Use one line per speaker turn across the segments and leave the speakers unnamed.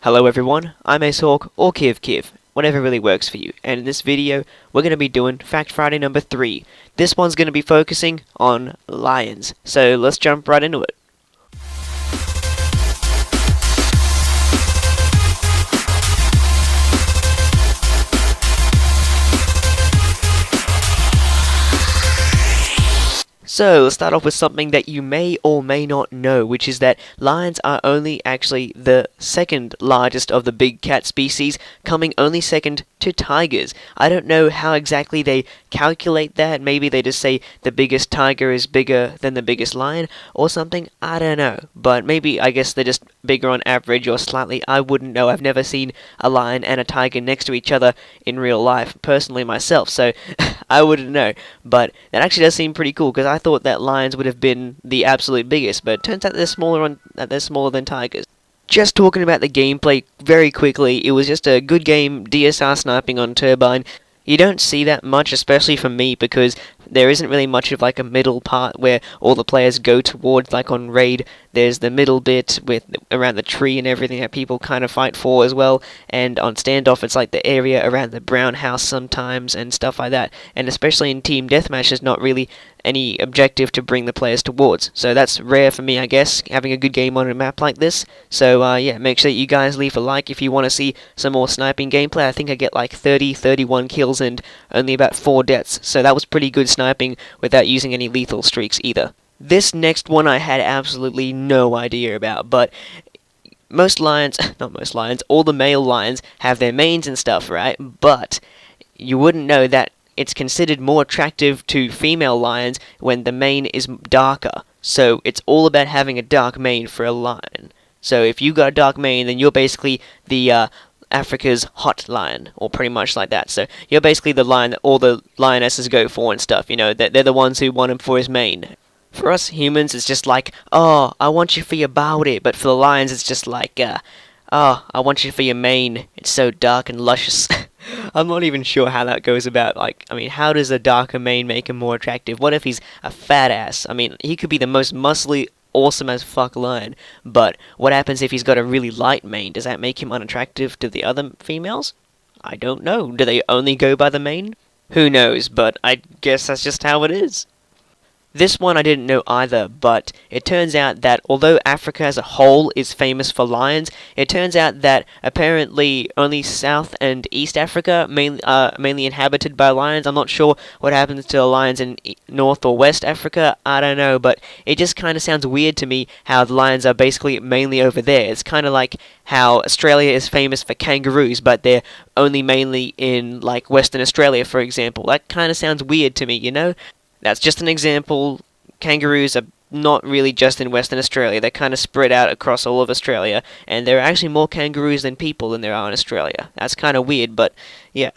Hello everyone, I'm Ace Hawk, or Kiv, whatever really works for you, and in this video, we're going to be doing Fact Friday number 3. This one's going to be focusing on lions, so let's jump right into it. So, let's start off with something that you may or may not know, which is that lions are only actually the second largest of the big cat species, coming only second to tigers. I don't know how exactly they calculate that. Maybe they just say the biggest tiger is bigger than the biggest lion or something. I don't know. But maybe, I guess they're just bigger on average or slightly. I wouldn't know. I've never seen a lion and a tiger next to each other in real life, personally myself, so I wouldn't know. But that actually does seem pretty cool, because I thought that lions would have been the absolute biggest, but it turns out they're smaller than tigers. Just talking about the gameplay very quickly, it was just a good game, DSR sniping on Turbine. You don't see that much, especially for me, because there isn't really much of like a middle part where all the players go towards. Like on Raid, there's the middle bit with around the tree and everything that people kind of fight for as well, and on Standoff it's like the area around the brown house sometimes and stuff like that, and especially in Team Deathmatch there's not really any objective to bring the players towards, so that's rare for me, I guess, having a good game on a map like this. So yeah, make sure that you guys leave a like if you want to see some more sniping gameplay. I think I get like 31 kills and only about 4 deaths, so that was pretty good sniping without using any lethal streaks either. This next one I had absolutely no idea about, but most lions, not most lions, all the male lions have their manes and stuff, right? But you wouldn't know that it's considered more attractive to female lions when the mane is darker. So it's all about having a dark mane for a lion. So if you got a dark mane, then you're basically the Africa's hot lion, or pretty much like that. So you're basically the lion that all the lionesses go for and stuff, you know, they're the ones who want him for his mane. For us humans, it's just like, oh, I want you for your body, but for the lions, it's just like, oh, I want you for your mane, it's so dark and luscious. I'm not even sure how that goes about. Like, I mean, how does a darker mane make him more attractive? What if he's a fat ass? I mean, he could be the most muscly, awesome as fuck lion, but what happens if he's got a really light mane? Does that make him unattractive to the other females? I don't know. Do they only go by the mane? Who knows, but I guess that's just how it is. This one I didn't know either, but it turns out that although Africa as a whole is famous for lions, it turns out that apparently only South and East Africa mainly inhabited by lions. I'm not sure what happens to the lions in North or West Africa, I don't know, but it just kind of sounds weird to me how the lions are basically mainly over there. It's kind of like how Australia is famous for kangaroos, but they're only mainly in like Western Australia, for example. That kind of sounds weird to me, you know? That's just an example. Kangaroos are not really just in Western Australia. They're kind of spread out across all of Australia, and there are actually more kangaroos than people than there are in Australia. That's kind of weird, but yeah,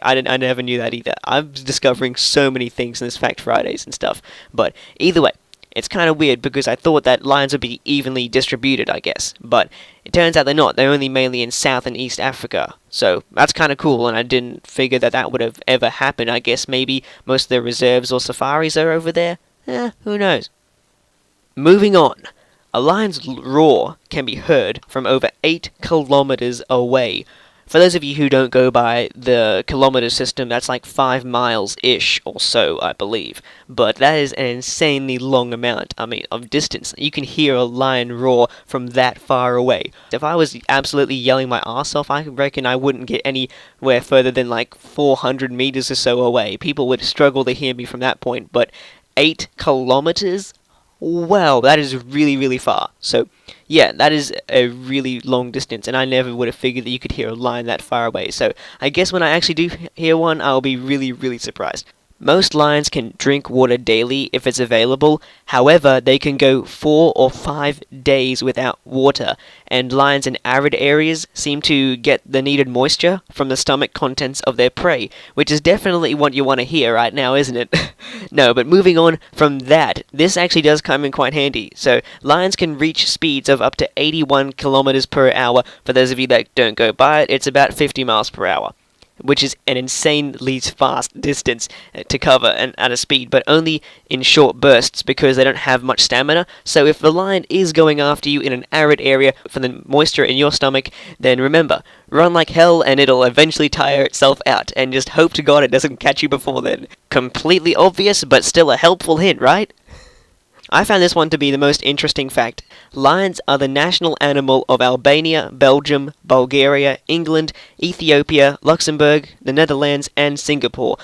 I never knew that either. I'm discovering so many things in this Fact Fridays and stuff, but either way, it's kind of weird because I thought that lions would be evenly distributed, I guess, but it turns out they're not. They're only mainly in South and East Africa, so that's kind of cool, and I didn't figure that that would have ever happened. I guess maybe most of their reserves or safaris are over there? Who knows? Moving on. A lion's roar can be heard from over 8 kilometers away. For those of you who don't go by the kilometer system, that's like 5 miles-ish or so, I believe. But that is an insanely long amount, of distance. You can hear a lion roar from that far away. If I was absolutely yelling my arse off, I reckon I wouldn't get anywhere further than like 400 meters or so away. People would struggle to hear me from that point, but 8 kilometers? Wow, that is really, really far. So, yeah, that is a really long distance, and I never would have figured that you could hear a lion that far away. So, I guess when I actually do hear one, I'll be really, really surprised. Most lions can drink water daily if it's available. However, they can go 4 or 5 days without water, and lions in arid areas seem to get the needed moisture from the stomach contents of their prey, which is definitely what you want to hear right now, isn't it? No, but moving on from that, this actually does come in quite handy. So, lions can reach speeds of up to 81 kilometers per hour. For those of you that don't go by it, it's about 50 miles per hour. which is an insanely fast distance to cover and at a speed, but only in short bursts because they don't have much stamina. So if the lion is going after you in an arid area for the moisture in your stomach, then remember, run like hell and it'll eventually tire itself out, and just hope to God it doesn't catch you before then. Completely obvious, but still a helpful hint, right? I found this one to be the most interesting fact. Lions are the national animal of Albania, Belgium, Bulgaria, England, Ethiopia, Luxembourg, the Netherlands, and Singapore.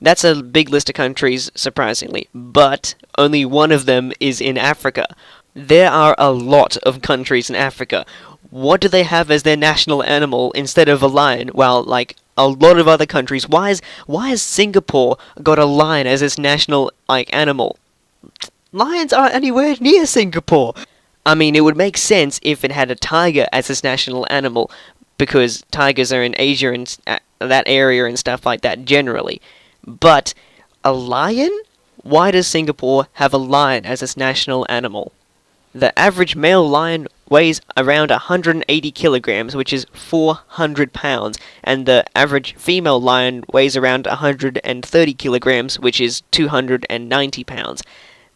That's a big list of countries, surprisingly, but only one of them is in Africa. There are a lot of countries in Africa. What do they have as their national animal instead of a lion? Well, like a lot of other countries. Why has Singapore got a lion as its national animal? Lions aren't anywhere near Singapore. I mean, it would make sense if it had a tiger as its national animal, because tigers are in Asia and that area and stuff like that generally. But a lion? Why does Singapore have a lion as its national animal? The average male lion weighs around 180 kilograms, which is 400 pounds, and the average female lion weighs around 130 kilograms, which is 290 pounds.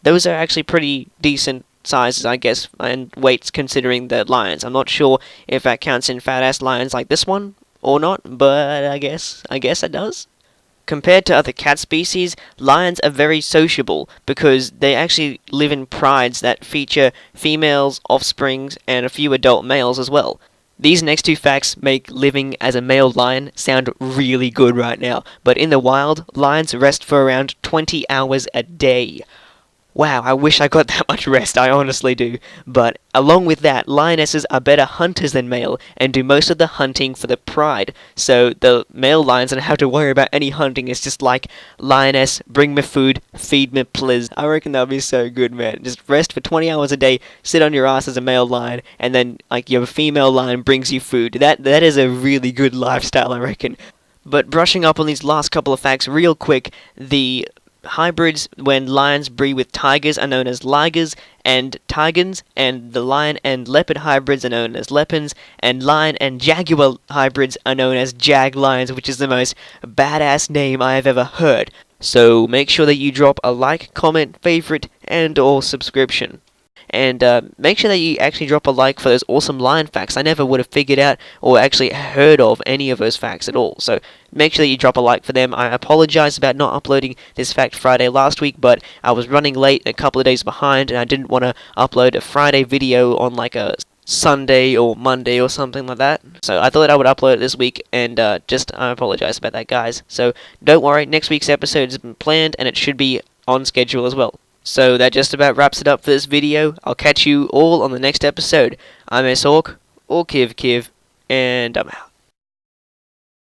Those are actually pretty decent sizes, I guess, and weights considering the lions. I'm not sure if that counts in fat-ass lions like this one or not, but I guess it does. Compared to other cat species, lions are very sociable because they actually live in prides that feature females, offsprings, and a few adult males as well. These next two facts make living as a male lion sound really good right now, but in the wild, lions rest for around 20 hours a day. Wow, I wish I got that much rest, I honestly do. But along with that, lionesses are better hunters than male, and do most of the hunting for the pride. So the male lions don't have to worry about any hunting. It's just like, lioness, bring me food, feed me please. I reckon that'd be so good, man. Just rest for 20 hours a day, sit on your ass as a male lion, and then your female lion brings you food. That is a really good lifestyle, I reckon. But brushing up on these last couple of facts real quick, the hybrids when lions breed with tigers are known as ligers and tigans, and the lion and leopard hybrids are known as leopards, and lion and jaguar hybrids are known as jag lions, which is the most badass name I have ever heard. So make sure that you drop a like, comment, favorite, and or subscription. And make sure that you actually drop a like for those awesome lion facts. I never would have figured out or actually heard of any of those facts at all. So make sure that you drop a like for them. I apologize about not uploading this Fact Friday last week, but I was running late, a couple of days behind, and I didn't want to upload a Friday video on like a Sunday or Monday or something like that. So I thought I would upload it this week, and I apologize about that, guys. So don't worry, next week's episode has been planned, and it should be on schedule as well. So that just about wraps it up for this video. I'll catch you all on the next episode. I'm Hawk, or Kiv, and I'm out.